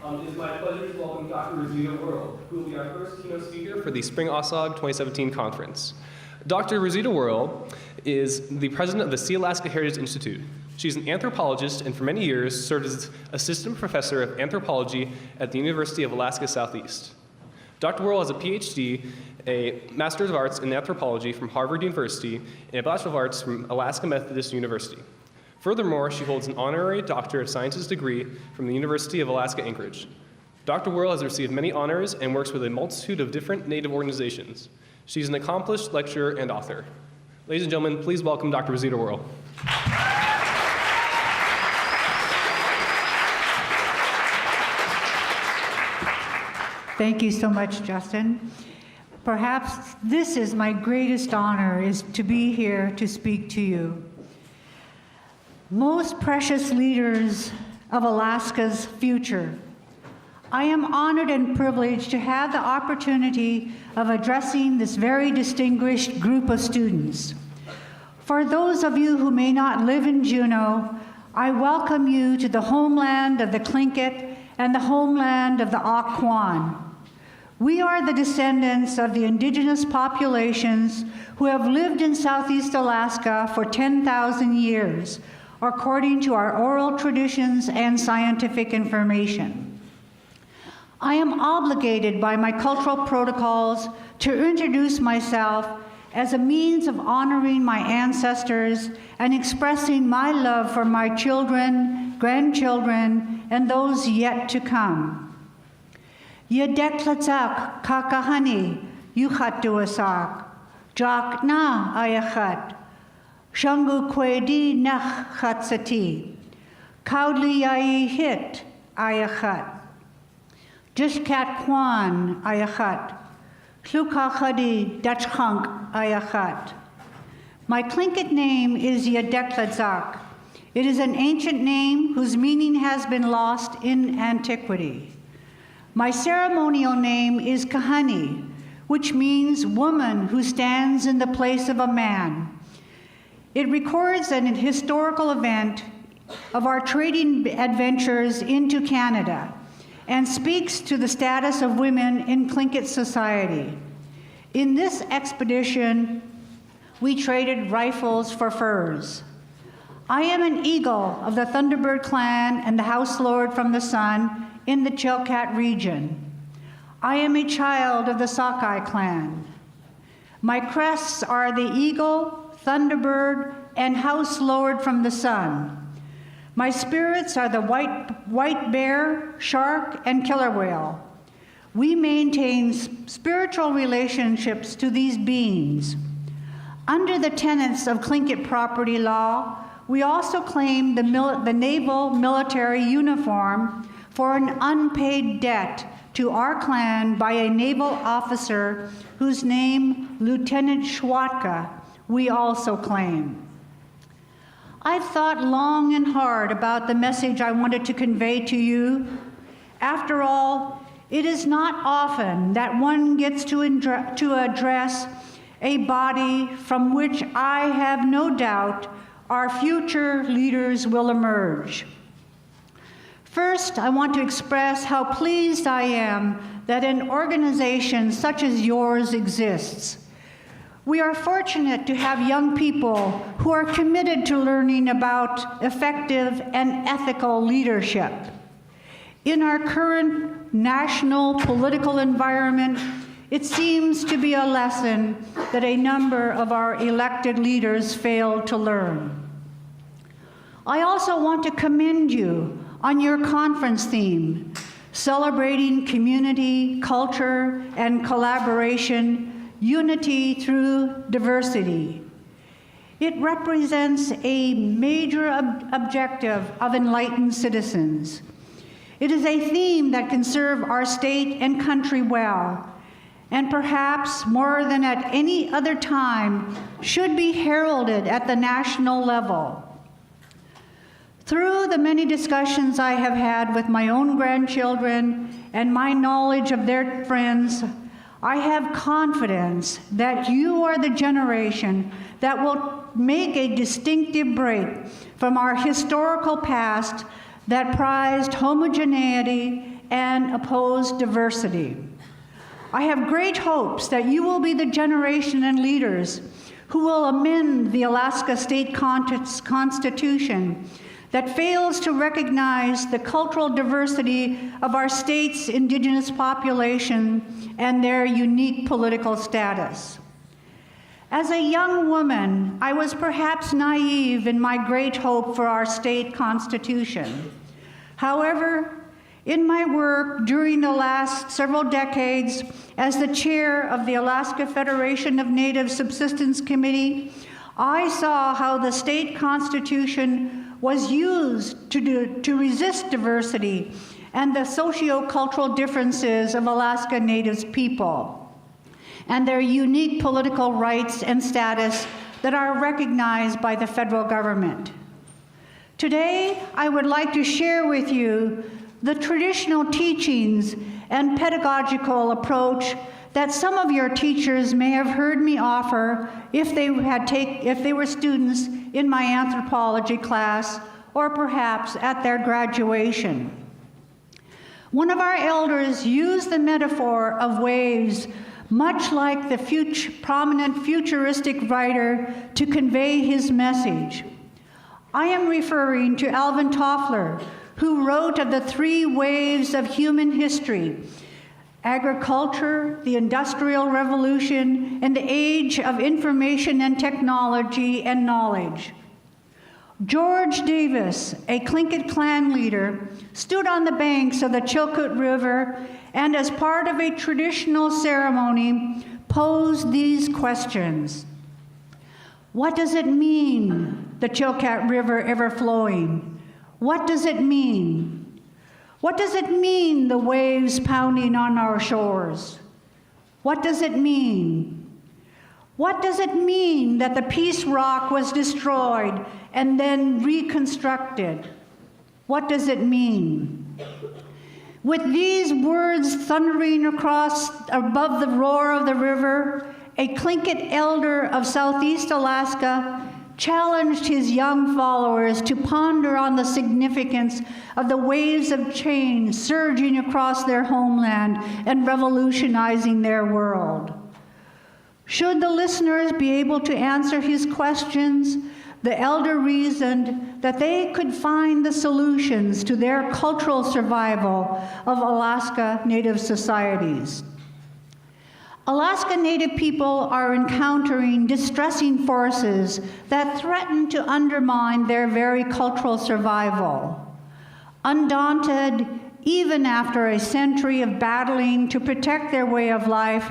It is my pleasure to welcome Dr. Rosita Worl, who will be our first keynote speaker for the Spring AASG 2017 conference. Dr. Rosita Worl is the president of the Sea Alaska Heritage Institute. She's an anthropologist and for many years served as assistant professor of anthropology at the University of Alaska Southeast. Dr. Worl has a PhD, a Master's of Arts in Anthropology from Harvard University, and a Bachelor of Arts from Alaska Methodist University. Furthermore, she holds an honorary Doctor of Sciences degree from the University of Alaska Anchorage. Dr. Worl has received many honors and works with a multitude of different Native organizations. She's an accomplished lecturer and author. Ladies and gentlemen, please welcome Dr. Rosita Worl. Thank you so much, Justin. Perhaps this is my greatest honor, is to be here to speak to you. Most precious leaders of Alaska's future, I am honored and privileged to have the opportunity of addressing this very distinguished group of students. For those of you who may not live in Juneau, I welcome you to the homeland of the Tlingit and the homeland of the Aquan. We are the descendants of the indigenous populations who have lived in Southeast Alaska for 10,000 years, according to our oral traditions and scientific information. I am obligated by my cultural protocols to introduce myself as a means of honoring my ancestors and expressing my love for my children, grandchildren, and those yet to come. Yedeklatsak kakahani yuchatuasak, jak na ayachat, shangu kwedi nach chatsati, kaudli yai hit ayachat, jishkat kwan ayachat, Tlukachadi Dachhank Ayachat. My Tlingit name is Yedeklatsak. It is an ancient name whose meaning has been lost in antiquity. My ceremonial name is Kahani, which means woman who stands in the place of a man. It records an historical event of our trading adventures into Canada and speaks to the status of women in Tlingit society. In this expedition, we traded rifles for furs. I am an eagle of the Thunderbird clan and the House Lord from the Sun in the Chilkat region. I am a child of the Sakai clan. My crests are the eagle, Thunderbird, and House Lord from the Sun. My spirits are the white bear, shark, and killer whale. We maintain spiritual relationships to these beings. Under the tenets of Tlingit property law, we also claim the naval military uniform for an unpaid debt to our clan by a naval officer whose name, Lieutenant Schwatka, we also claim. I've thought long and hard about the message I wanted to convey to you. After all, it is not often that one gets to address a body from which I have no doubt our future leaders will emerge. First, I want to express how pleased I am that an organization such as yours exists. We are fortunate to have young people who are committed to learning about effective and ethical leadership. In our current national political environment, it seems to be a lesson that a number of our elected leaders failed to learn. I also want to commend you on your conference theme, celebrating community, culture, and collaboration, unity through diversity. It represents a major objective of enlightened citizens. It is a theme that can serve our state and country well, and perhaps more than at any other time should be heralded at the national level. Through the many discussions I have had with my own grandchildren and my knowledge of their friends, I have confidence that you are the generation that will make a distinctive break from our historical past that prized homogeneity and oppose diversity. I have great hopes that you will be the generation and leaders who will amend the Alaska State Constitution that fails to recognize the cultural diversity of our state's indigenous population and their unique political status. As a young woman, I was perhaps naive in my great hope for our state constitution. However, in my work during the last several decades as the chair of the Alaska Federation of Native Subsistence Committee, I saw how the state constitution was used to resist diversity and the socio-cultural differences of Alaska Natives people and their unique political rights and status that are recognized by the federal government. Today, I would like to share with you the traditional teachings and pedagogical approach that some of your teachers may have heard me offer if they were students in my anthropology class or perhaps at their graduation. One of our elders used the metaphor of waves much like the prominent futuristic writer to convey his message. I am referring to Alvin Toffler, who wrote of the three waves of human history: agriculture, the Industrial Revolution, and the age of information and technology and knowledge. George Davis, a Tlingit clan leader, stood on the banks of the Chilkoot River and, as part of a traditional ceremony, posed these questions. What does it mean, the Chilkoot River ever flowing? What does it mean? What does it mean, the waves pounding on our shores? What does it mean? What does it mean that the Peace Rock was destroyed and then reconstructed? What does it mean? With these words thundering across above the roar of the river, a Tlingit elder of Southeast Alaska challenged his young followers to ponder on the significance of the waves of change surging across their homeland and revolutionizing their world. Should the listeners be able to answer his questions, the elder reasoned that they could find the solutions to their cultural survival of Alaska Native societies. Alaska Native people are encountering distressing forces that threaten to undermine their very cultural survival. Undaunted, even after a century of battling to protect their way of life,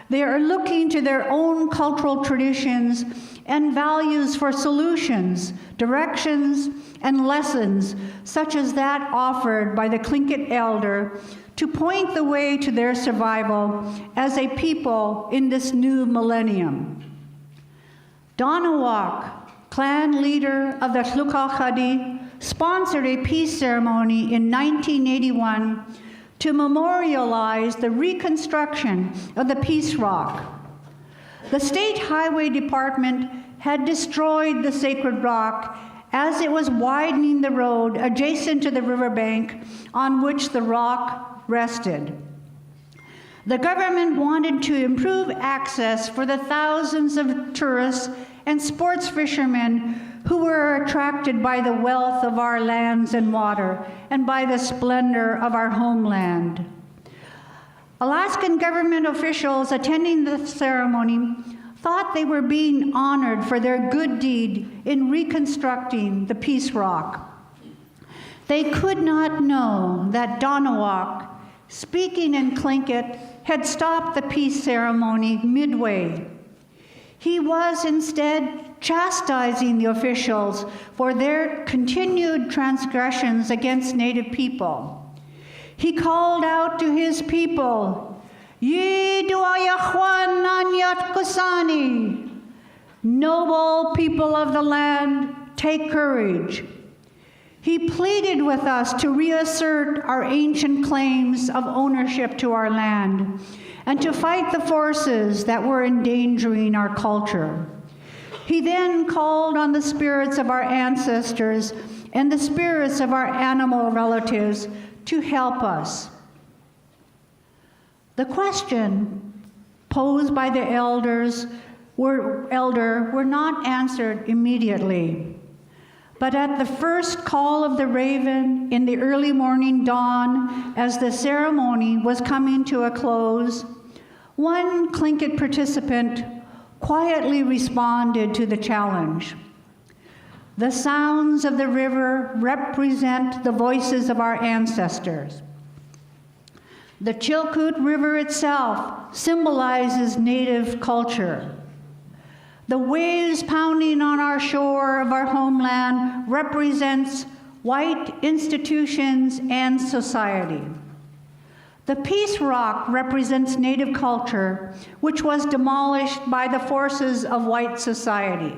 they are looking to their own cultural traditions and values for solutions, directions, and lessons, such as that offered by the Tlingit elder, to point the way to their survival as a people in this new millennium. Donawak, clan leader of the Tlukahadi, sponsored a peace ceremony in 1981 to memorialize the reconstruction of the Peace Rock. The State Highway Department had destroyed the sacred rock as it was widening the road adjacent to the riverbank on which the rock rested. The government wanted to improve access for the thousands of tourists and sports fishermen who were attracted by the wealth of our lands and water and by the splendor of our homeland. Alaskan government officials attending the ceremony thought they were being honored for their good deed in reconstructing the Peace Rock. They could not know that Donawak, speaking in Tlingit, had stopped the peace ceremony midway. He was instead chastising the officials for their continued transgressions against Native people. He called out to his people, "Yi duayahwan anyat kusani," noble people of the land, take courage. He pleaded with us to reassert our ancient claims of ownership to our land and to fight the forces that were endangering our culture. He then called on the spirits of our ancestors and the spirits of our animal relatives to help us. The question posed by the elder were not answered immediately. But at the first call of the raven in the early morning dawn, as the ceremony was coming to a close, one Tlingit participant quietly responded to the challenge. The sounds of the river represent the voices of our ancestors. The Chilkoot River itself symbolizes Native culture. The waves pounding on our shore of our homeland represents white institutions and society. The Peace Rock represents Native culture, which was demolished by the forces of white society.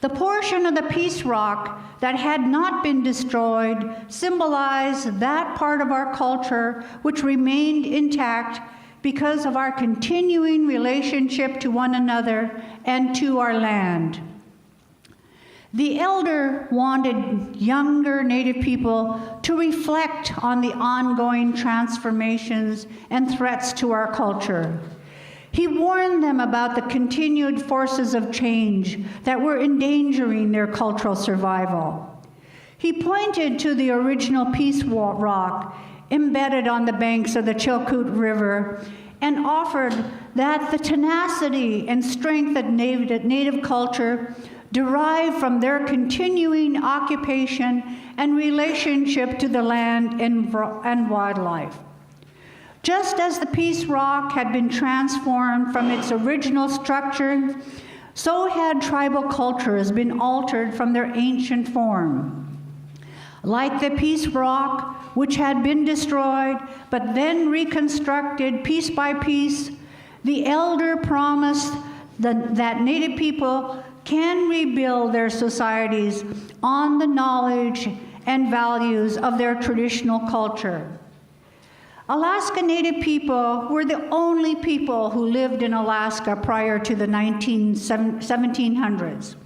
The portion of the Peace Rock that had not been destroyed symbolized that part of our culture which remained intact because of our continuing relationship to one another and to our land. The elder wanted younger Native people to reflect on the ongoing transformations and threats to our culture. He warned them about the continued forces of change that were endangering their cultural survival. He pointed to the original Peace Rock embedded on the banks of the Chilkoot River and offered that the tenacity and strength of Native culture derived from their continuing occupation and relationship to the land and wildlife. Just as the Peace Rock had been transformed from its original structure, so had tribal cultures been altered from their ancient form. Like the Peace Rock, which had been destroyed, but then reconstructed piece by piece, the elder promised that Native people can rebuild their societies on the knowledge and values of their traditional culture. Alaska Native people were the only people who lived in Alaska prior to the 1700s.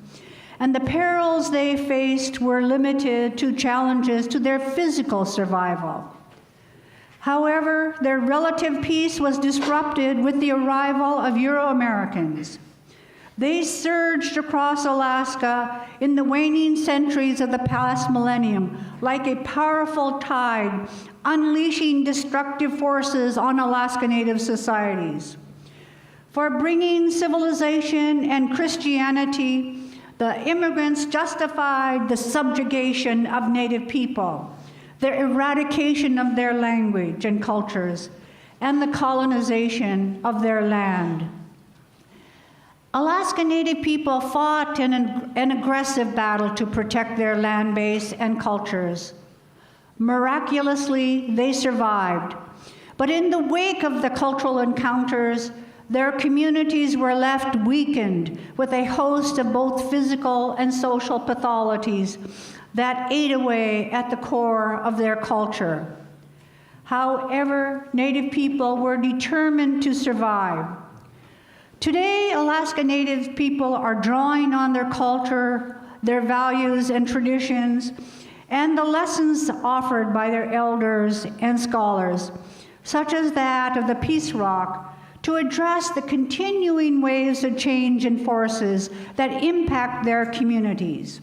And the perils they faced were limited to challenges to their physical survival. However, their relative peace was disrupted with the arrival of Euro-Americans. They surged across Alaska in the waning centuries of the past millennium like a powerful tide, unleashing destructive forces on Alaska Native societies. For bringing civilization and Christianity, the immigrants justified the subjugation of Native people, the eradication of their language and cultures, and the colonization of their land. Alaska Native people fought an aggressive battle to protect their land base and cultures. Miraculously, they survived. But in the wake of the cultural encounters, their communities were left weakened with a host of both physical and social pathologies that ate away at the core of their culture. However, Native people were determined to survive. Today, Alaska Native people are drawing on their culture, their values and traditions, and the lessons offered by their elders and scholars, such as that of the Peace Rock, to address the continuing waves of change and forces that impact their communities.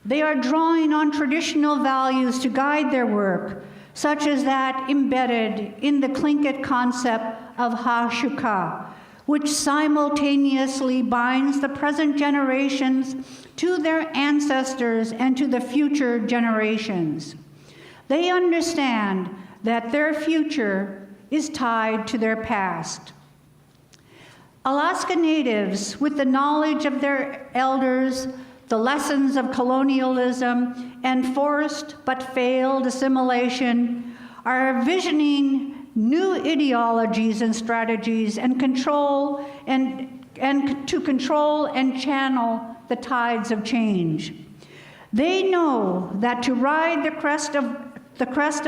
They are drawing on traditional values to guide their work, such as that embedded in the Tlingit concept of ha-shuka, which simultaneously binds the present generations to their ancestors and to the future generations. They understand that their future is tied to their past. Alaska Natives, with the knowledge of their elders, the lessons of colonialism, and forced but failed assimilation, are visioning new ideologies and strategies and to control and channel the tides of change. They know that to ride the crest of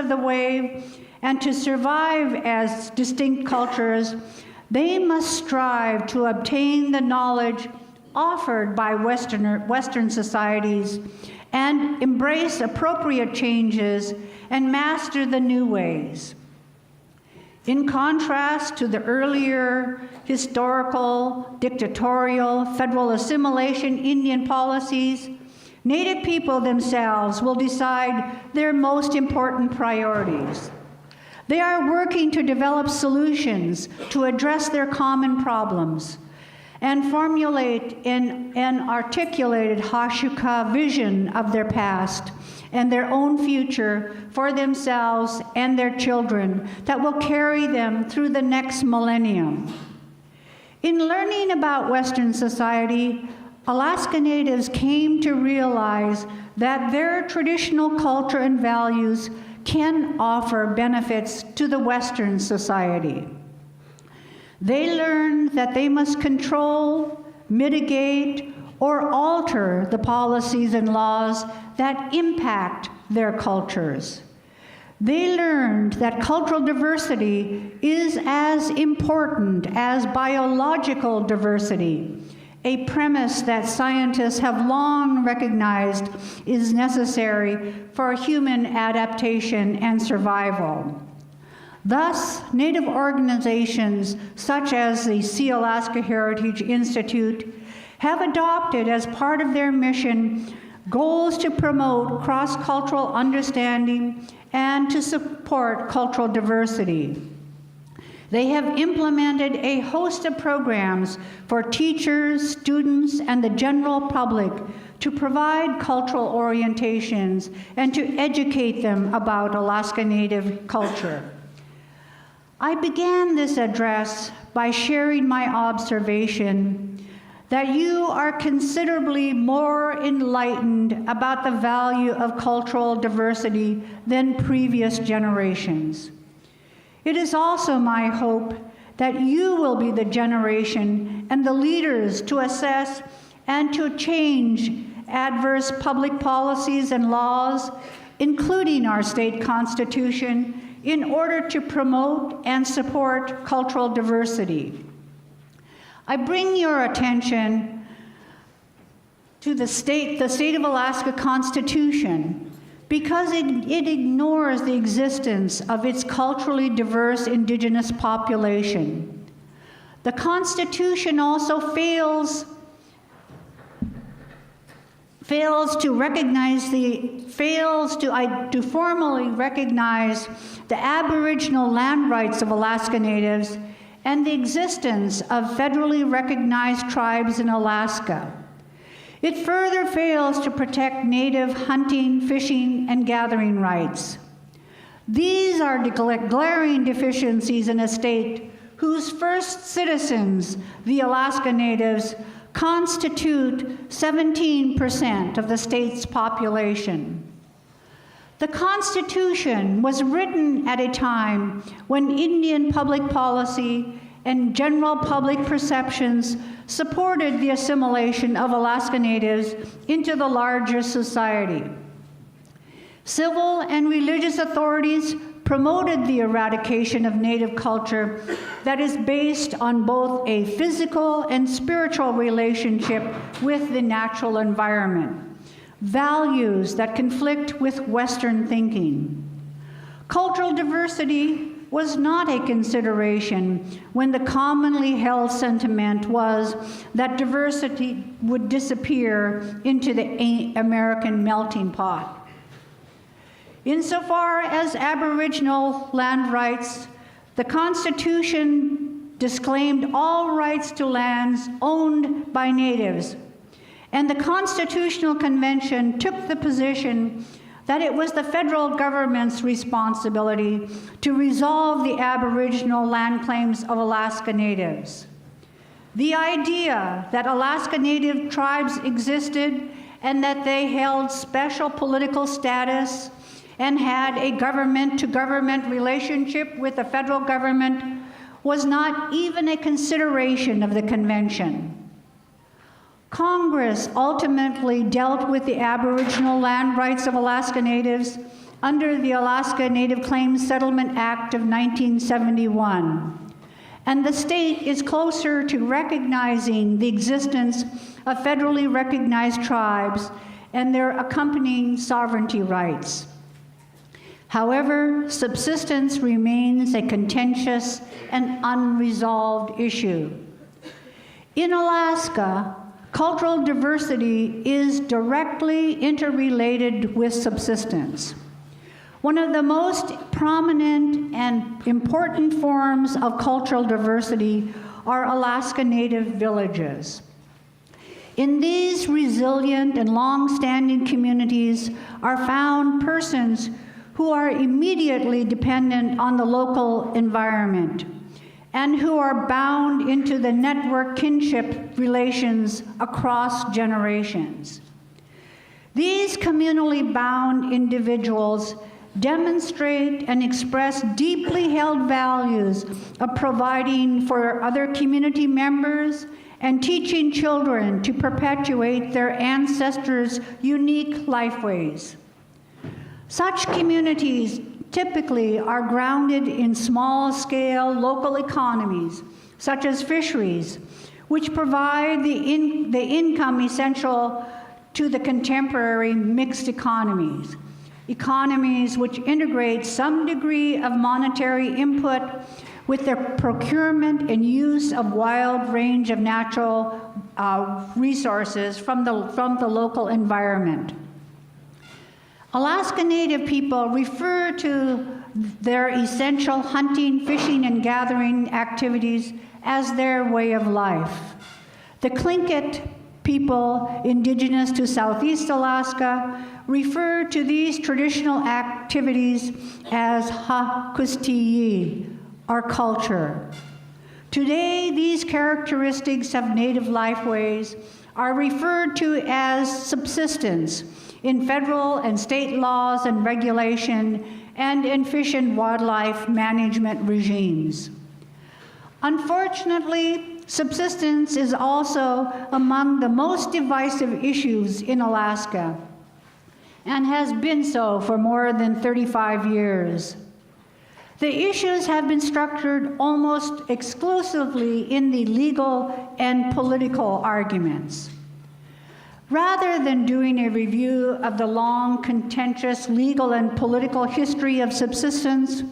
the wave and to survive as distinct cultures, they must strive to obtain the knowledge offered by Western societies and embrace appropriate changes and master the new ways. In contrast to the earlier historical, dictatorial, federal assimilation Indian policies, Native people themselves will decide their most important priorities. They are working to develop solutions to address their common problems and formulate an articulated Hashuka vision of their past and their own future for themselves and their children that will carry them through the next millennium. In learning about Western society, Alaska Natives came to realize that their traditional culture and values can offer benefits to the Western society. They learned that they must control, mitigate, or alter the policies and laws that impact their cultures. They learned that cultural diversity is as important as biological diversity, a premise that scientists have long recognized is necessary for human adaptation and survival. Thus, Native organizations such as the Sea-Alaska Heritage Institute have adopted as part of their mission goals to promote cross-cultural understanding and to support cultural diversity. They have implemented a host of programs for teachers, students, and the general public to provide cultural orientations and to educate them about Alaska Native culture. I began this address by sharing my observation that you are considerably more enlightened about the value of cultural diversity than previous generations. It is also my hope that you will be the generation and the leaders to assess and to change adverse public policies and laws, including our state constitution, in order to promote and support cultural diversity. I bring your attention to the state of Alaska Constitution because it ignores the existence of its culturally diverse Indigenous population. The Constitution also fails to formally recognize the Aboriginal land rights of Alaska Natives and the existence of federally recognized tribes in Alaska. It further fails to protect Native hunting, fishing, and gathering rights. These are glaring deficiencies in a state whose first citizens, the Alaska Natives, constitute 17% of the state's population. The Constitution was written at a time when Indian public policy and general public perceptions supported the assimilation of Alaska Natives into the larger society. Civil and religious authorities promoted the eradication of Native culture that is based on both a physical and spiritual relationship with the natural environment, values that conflict with Western thinking. Cultural diversity was not a consideration when the commonly held sentiment was that diversity would disappear into the American melting pot. Insofar as Aboriginal land rights, the Constitution disclaimed all rights to lands owned by Natives, and the Constitutional Convention took the position that it was the federal government's responsibility to resolve the Aboriginal land claims of Alaska Natives. The idea that Alaska Native tribes existed and that they held special political status and had a government-to-government relationship with the federal government was not even a consideration of the convention. Congress ultimately dealt with the Aboriginal land rights of Alaska Natives under the Alaska Native Claims Settlement Act of 1971. And the state is closer to recognizing the existence of federally recognized tribes and their accompanying sovereignty rights. However, subsistence remains a contentious and unresolved issue. In Alaska, cultural diversity is directly interrelated with subsistence. One of the most prominent and important forms of cultural diversity are Alaska Native villages. In these resilient and long-standing communities are found persons who are immediately dependent on the local environment and who are bound into the network kinship relations across generations. These communally bound individuals demonstrate and express deeply held values of providing for other community members and teaching children to perpetuate their ancestors' unique lifeways. Such communities typically are grounded in small-scale local economies, such as fisheries, which provide the income essential to the contemporary mixed economies. Economies which integrate some degree of monetary input with the procurement and use of wide range of natural resources from the local environment. Alaska Native people refer to their essential hunting, fishing, and gathering activities as their way of life. The Tlingit people indigenous to Southeast Alaska refer to these traditional activities as ha-kustiyi, our culture. Today, these characteristics of Native lifeways are referred to as subsistence in federal and state laws and regulation and in fish and wildlife management regimes. Unfortunately, subsistence is also among the most divisive issues in Alaska and has been so for more than 35 years. The issues have been structured almost exclusively in the legal and political arguments. Rather than doing a review of the long, contentious legal and political history of subsistence,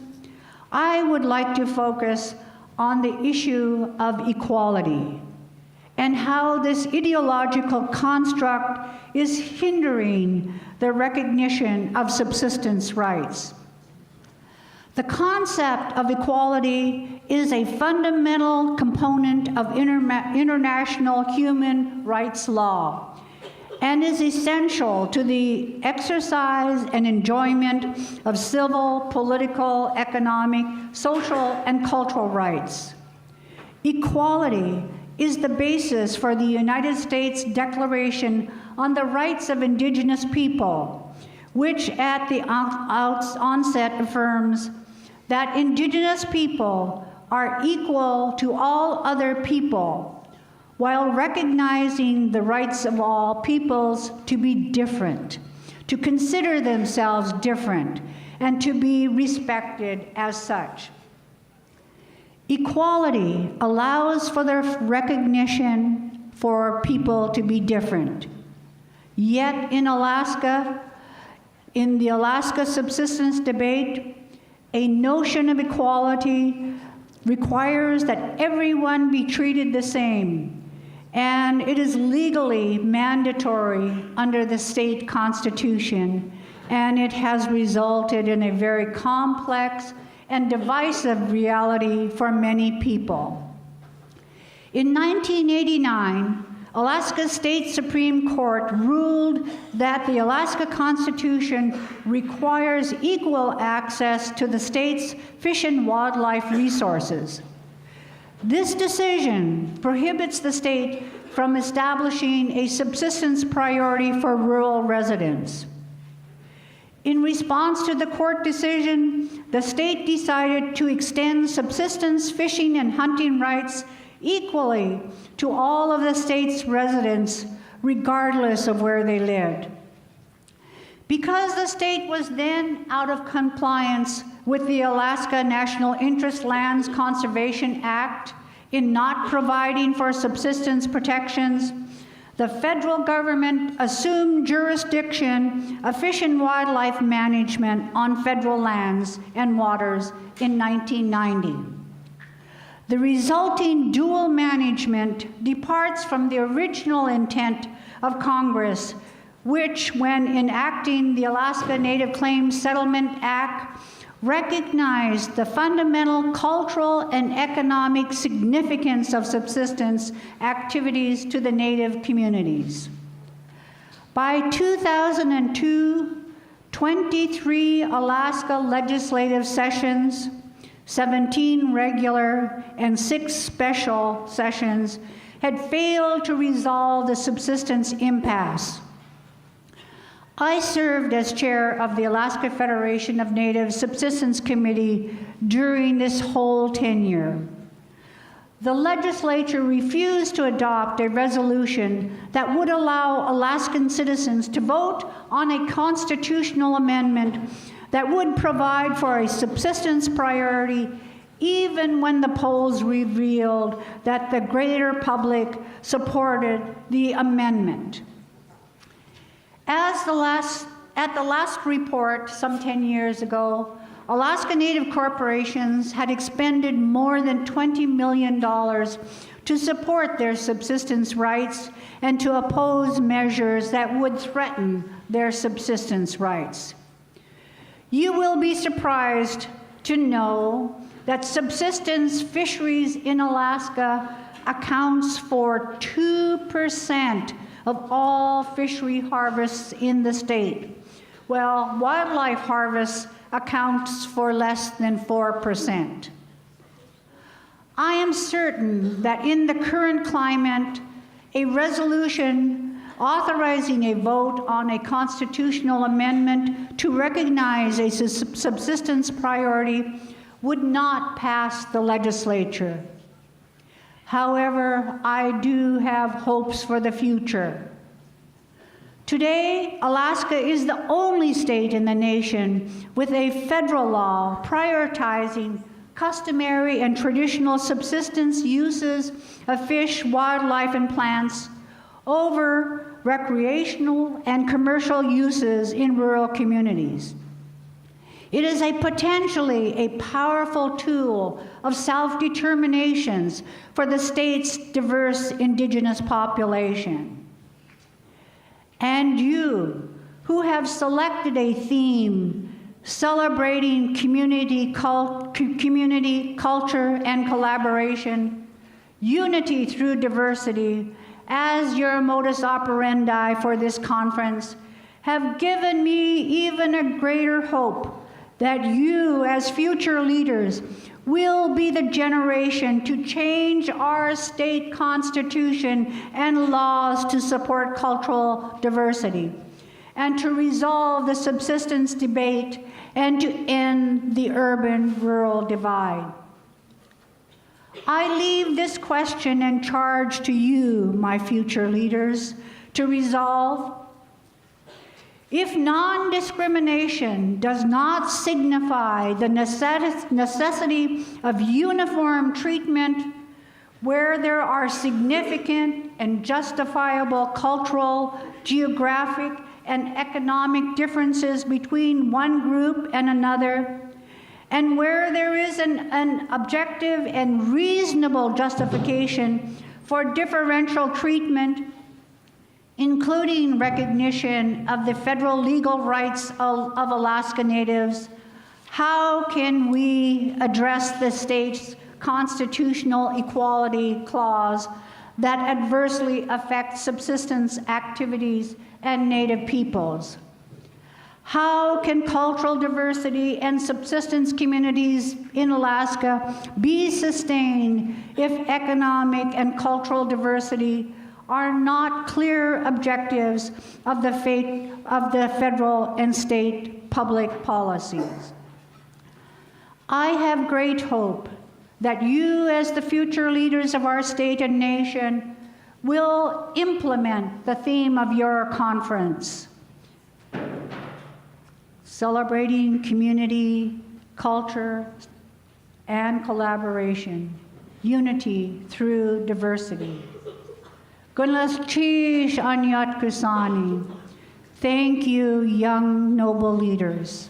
I would like to focus on the issue of equality and how this ideological construct is hindering the recognition of subsistence rights. The concept of equality is a fundamental component of international human rights law and is essential to the exercise and enjoyment of civil, political, economic, social, and cultural rights. Equality is the basis for the United States Declaration on the Rights of Indigenous People, which at the onset affirms that Indigenous people are equal to all other people, while recognizing the rights of all peoples to be different, to consider themselves different, and to be respected as such. Equality allows for the recognition for people to be different. Yet in Alaska, in the Alaska subsistence debate, a notion of equality requires that everyone be treated the same, and it is legally mandatory under the state constitution, and it has resulted in a very complex and divisive reality for many people. In 1989, Alaska State Supreme Court ruled that the Alaska Constitution requires equal access to the state's fish and wildlife resources. This decision prohibits the state from establishing a subsistence priority for rural residents. In response to the court decision, the state decided to extend subsistence fishing and hunting rights equally to all of the state's residents, regardless of where they lived. Because the state was then out of compliance with the Alaska National Interest Lands Conservation Act in not providing for subsistence protections, the federal government assumed jurisdiction of fish and wildlife management on federal lands and waters in 1990. The resulting dual management departs from the original intent of Congress, which, when enacting the Alaska Native Claims Settlement Act, recognized the fundamental cultural and economic significance of subsistence activities to the Native communities. By 2002, 23 Alaska legislative sessions, 17 regular and 6 special sessions, had failed to resolve the subsistence impasse. I served as chair of the Alaska Federation of Native Subsistence Committee during this whole tenure. The legislature refused to adopt a resolution that would allow Alaskan citizens to vote on a constitutional amendment that would provide for a subsistence priority even when the polls revealed that the greater public supported the amendment. At the last report, some 10 years ago, Alaska Native corporations had expended more than $20 million to support their subsistence rights and to oppose measures that would threaten their subsistence rights. You will be surprised to know that subsistence fisheries in Alaska accounts for 2% of all fishery harvests in the state, while wildlife harvest accounts for less than 4%. I am certain that in the current climate, a resolution authorizing a vote on a constitutional amendment to recognize a subsistence priority would not pass the legislature. However, I do have hopes for the future. Today, Alaska is the only state in the nation with a federal law prioritizing customary and traditional subsistence uses of fish, wildlife, and plants over recreational and commercial uses in rural communities. It is potentially a powerful tool of self-determinations for the state's diverse indigenous population. And you, who have selected a theme celebrating community, culture, and collaboration, unity through diversity, as your modus operandi for this conference, have given me even a greater hope that you, as future leaders, will be the generation to change our state constitution and laws to support cultural diversity, and to resolve the subsistence debate, and to end the urban-rural divide. I leave this question and charge to you, my future leaders, to resolve. If non-discrimination does not signify the necessity of uniform treatment where there are significant and justifiable cultural, geographic, and economic differences between one group and another, and where there is an objective and reasonable justification for differential treatment, including recognition of the federal legal rights of Alaska Natives, how can we address the state's constitutional equality clause that adversely affects subsistence activities and Native peoples? How can cultural diversity and subsistence communities in Alaska be sustained if economic and cultural diversity are not clear objectives of the federal and state public policies? I have great hope that you, as the future leaders of our state and nation, will implement the theme of your conference, celebrating community, culture, and collaboration, unity through diversity. Gunlas Chish Anyat Kusani. Thank you, young noble leaders.